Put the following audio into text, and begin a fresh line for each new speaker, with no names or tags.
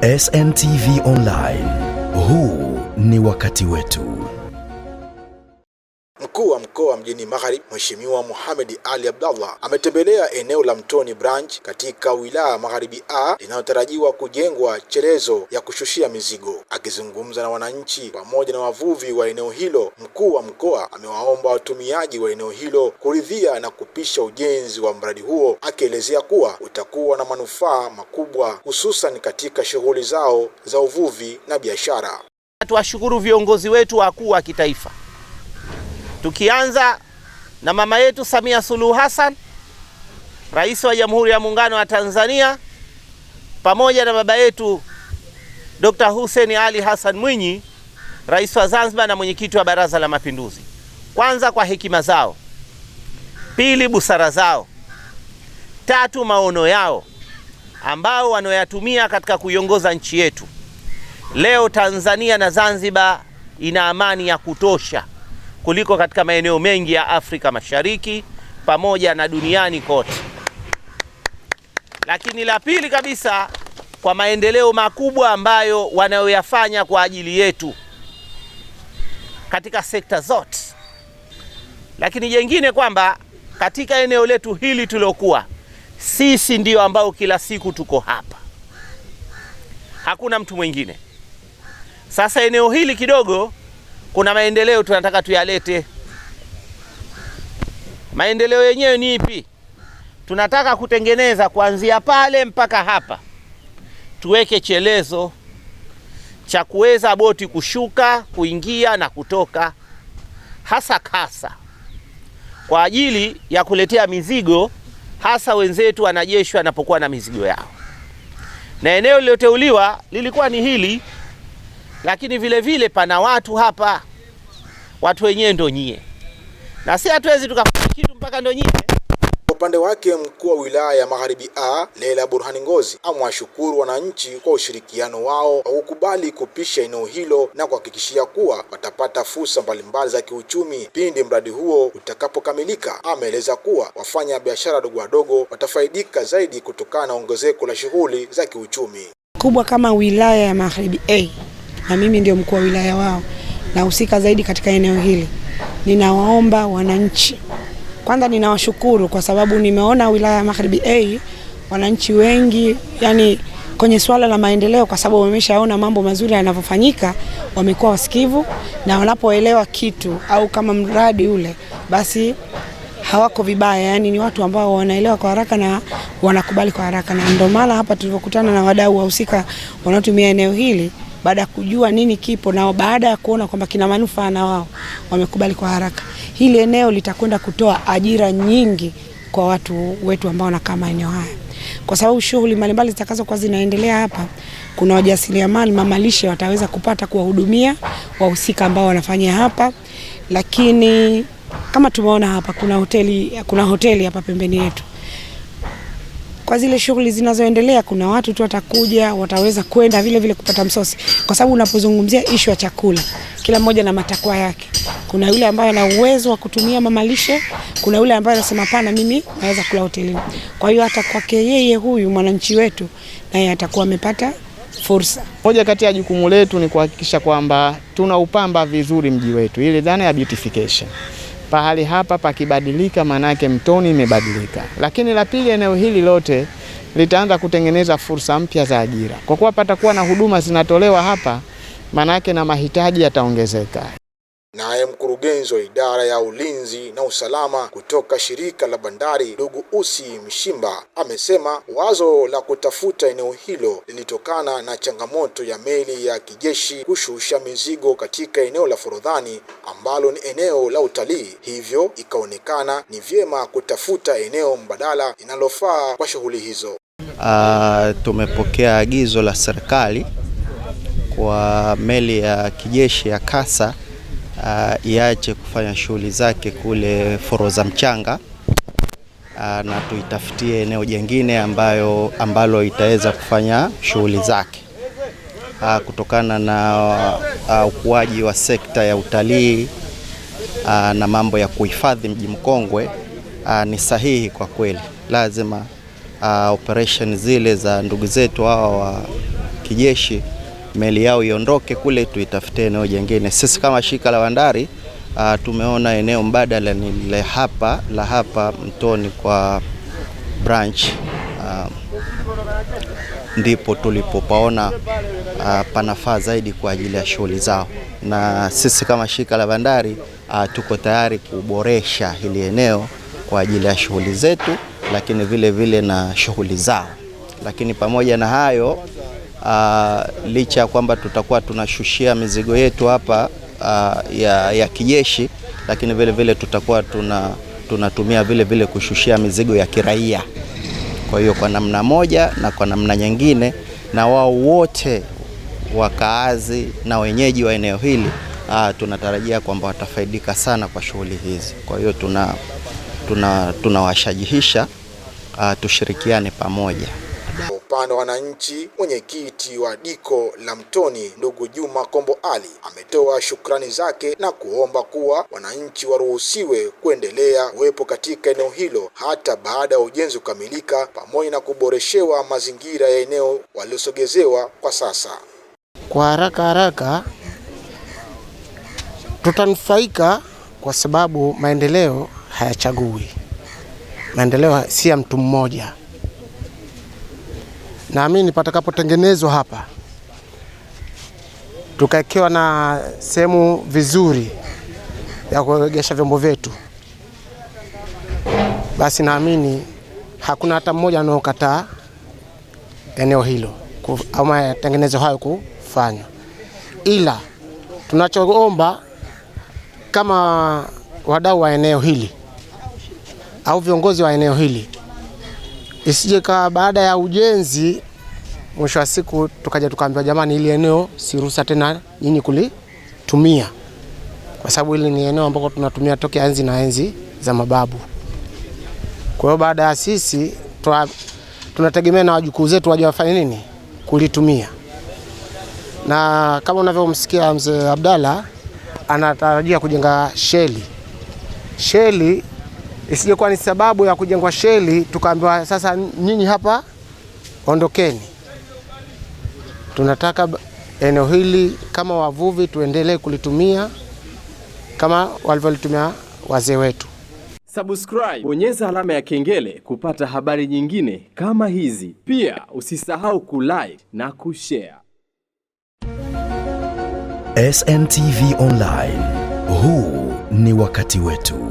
SNTV Online. Huu ni wakati wetu. Mkuu wa mkoa mjini Magharibi, Mheshimiwa Mohamed Ali Abdallah ametembelea eneo la Mtoni Branch katika wilaya Magharibi A linalotarajiwa kujengwa chelezo ya kushushia mizigo. Akizungumza na wananchi pamoja na wavuvi wa eneo hilo, mkuu wa mkoa amewaomba watumiaji wa eneo hilo kuridhia na kupisha ujenzi wa mradi huo, akielezea kuwa utakuwa na manufaa makubwa hususan katika shughuli zao za uvuvi na biashara.
Tuwashukuru viongozi wetu wakuu wa kitaifa, tukianza na mama yetu Samia Suluhu Hassan, Rais wa Jamhuri ya Muungano wa Tanzania, pamoja na baba yetu Dr. Hussein Ali Hassan Mwinyi, Rais wa Zanzibar na mwenyekiti wa Baraza la Mapinduzi. Kwanza kwa hekima zao, pili busara zao, tatu maono yao ambao wanayatumia katika kuiongoza nchi yetu. Leo Tanzania na Zanzibar ina amani ya kutosha kuliko katika maeneo mengi ya Afrika Mashariki pamoja na duniani kote. Lakini la pili kabisa, kwa maendeleo makubwa ambayo wanayoyafanya kwa ajili yetu katika sekta zote. Lakini jengine kwamba katika eneo letu hili tulokuwa, sisi ndio ambao kila siku tuko hapa, hakuna mtu mwingine. Sasa eneo hili kidogo kuna maendeleo tunataka tuyalete. Maendeleo yenyewe ni ipi? Tunataka kutengeneza kuanzia pale mpaka hapa, tuweke chelezo cha kuweza boti kushuka, kuingia na kutoka, hasa kasa kwa ajili ya kuletea mizigo, hasa wenzetu wanajeshi wanapokuwa na mizigo yao. Na eneo lililoteuliwa lilikuwa ni hili, lakini vile vile pana watu hapa, watu wenyewe ndo nyie, na si hatuwezi tukafanya kitu mpaka ndo nyie.
Kwa upande wake, mkuu wa wilaya ya Magharibi A Leila Burhani Ngozi amewashukuru wananchi kwa ushirikiano wao wa kukubali kupisha eneo hilo na kuhakikishia kuwa watapata fursa mbalimbali za kiuchumi pindi mradi huo utakapokamilika. Ameeleza kuwa wafanya biashara wadogo watafaidika zaidi kutokana na ongezeko la shughuli za kiuchumi
kubwa kama wilaya ya Magharibi A, na mimi ndio mkuu wa wilaya wao na husika zaidi katika eneo hili. Ninawaomba wananchi, kwanza ninawashukuru kwa sababu nimeona wilaya ya Magharibi A wananchi wengi yani kwenye swala la maendeleo, kwa sababu wameshaona mambo mazuri yanavyofanyika, wamekuwa wasikivu na wanapoelewa kitu au kama mradi ule basi hawako vibaya, yani ni watu ambao wanaelewa kwa haraka na wanakubali kwa haraka. Na ndio maana hapa tulipokutana na wadau wahusika wanaotumia eneo hili, baada ya kujua nini kipo na baada ya kuona kwamba kina manufaa na wao, wamekubali kwa haraka. Hili eneo litakwenda kutoa ajira nyingi kwa watu wetu ambao wanakaa maeneo haya, kwa sababu shughuli mbalimbali zitakazokuwa zinaendelea hapa, kuna wajasiriamali, mamalishe wataweza kupata kuwahudumia wahusika ambao wanafanya hapa. Lakini kama tumeona hapa kuna hoteli hapa pembeni yetu. Kwa zile shughuli zinazoendelea, kuna watu tu watakuja, wataweza kwenda vile vile kupata msosi, kwa sababu unapozungumzia issue ya chakula, kila mmoja na matakwa yake. Kuna yule ambaye ana uwezo wa kutumia mamalishe, kuna yule ambaye anasema pana, mimi naweza kula hotelini. Kwa hiyo hata kwake yeye huyu mwananchi wetu naye atakuwa amepata fursa.
Moja kati ya jukumu letu ni kuhakikisha kwamba tunaupamba vizuri mji wetu, ile dhana ya beautification. Pahali hapa pakibadilika, manake Mtoni imebadilika. Lakini la pili, eneo hili lote litaanza kutengeneza fursa mpya za ajira. Kwa kuwa patakuwa na huduma zinatolewa hapa, manake na mahitaji yataongezeka.
Naye mkurugenzi wa idara ya ulinzi na usalama kutoka shirika la bandari, ndugu Usi Mshimba, amesema wazo la kutafuta eneo hilo lilitokana na changamoto ya meli ya kijeshi kushusha mizigo katika eneo la Forodhani ambalo ni eneo la utalii, hivyo ikaonekana ni vyema kutafuta eneo mbadala linalofaa kwa shughuli hizo.
Tumepokea agizo la serikali kwa meli ya kijeshi ya Kasa iache kufanya shughuli zake kule Foroza Mchanga, na tuitafutie eneo jingine ambalo itaweza kufanya shughuli zake kutokana na ukuaji wa sekta ya utalii na mambo ya kuhifadhi mji mkongwe. Ni sahihi kwa kweli, lazima operation zile za ndugu zetu hawa wa kijeshi meli yao iondoke kule, tuitafute eneo jingine. Sisi kama shirika la bandari tumeona eneo mbadala ni la hapa Mtoni kwa branch, ndipo tulipopaona panafaa zaidi kwa ajili ya shughuli zao, na sisi kama shirika la bandari tuko tayari kuboresha hili eneo kwa ajili ya shughuli zetu, lakini vile vile na shughuli zao. Lakini pamoja na hayo, licha ya kwamba tutakuwa tunashushia mizigo yetu hapa ya kijeshi, lakini vile vile tutakuwa tunatumia vile vile kushushia mizigo ya kiraia. Kwa hiyo kwa namna moja na kwa namna nyingine, na wao wote wakaazi na wenyeji wa eneo hili tunatarajia kwamba watafaidika sana kwa shughuli hizi. Kwa hiyo tunawashajihisha tushirikiane pamoja.
Upande wa wananchi, mwenyekiti wa diko la Mtoni ndugu Juma Kombo Ali ametoa shukrani zake na kuomba kuwa wananchi waruhusiwe kuendelea kuwepo katika eneo hilo hata baada ya ujenzi kukamilika, pamoja na kuboreshewa mazingira ya eneo waliosogezewa kwa sasa.
Kwa haraka tutanufaika kwa sababu maendeleo hayachagui. Maendeleo si ya mtu mmoja. Naamini patakapotengenezwa hapa, tukaekewa na sehemu vizuri ya kuegesha vyombo vyetu, basi naamini hakuna hata mmoja anaokataa eneo hilo ama matengenezo hayo kufanywa. Ila tunachoomba kama wadau wa eneo hili au viongozi wa eneo hili, isije kama baada ya ujenzi mwisho wa siku tukaja tukaambiwa jamani, ili eneo si ruhusa tena nyinyi kulitumia, kwa sababu hili ni eneo ambalo tunatumia tokea enzi na enzi za mababu. Kwa hiyo baada ya sisi tunategemea na wajukuu zetu waje wafanye nini? Kulitumia. Na kama unavyomsikia mzee Abdalla anatarajia kujenga sheli isije kuwa ni sababu ya kujengwa sheli tukaambiwa sasa nyinyi hapa ondokeni. Tunataka eneo hili kama wavuvi tuendelee kulitumia kama walivyolitumia wazee wetu.
Subscribe, bonyeza alama ya kengele kupata habari nyingine kama hizi. Pia usisahau kulike na kushare.
SNTV Online. Huu ni wakati wetu.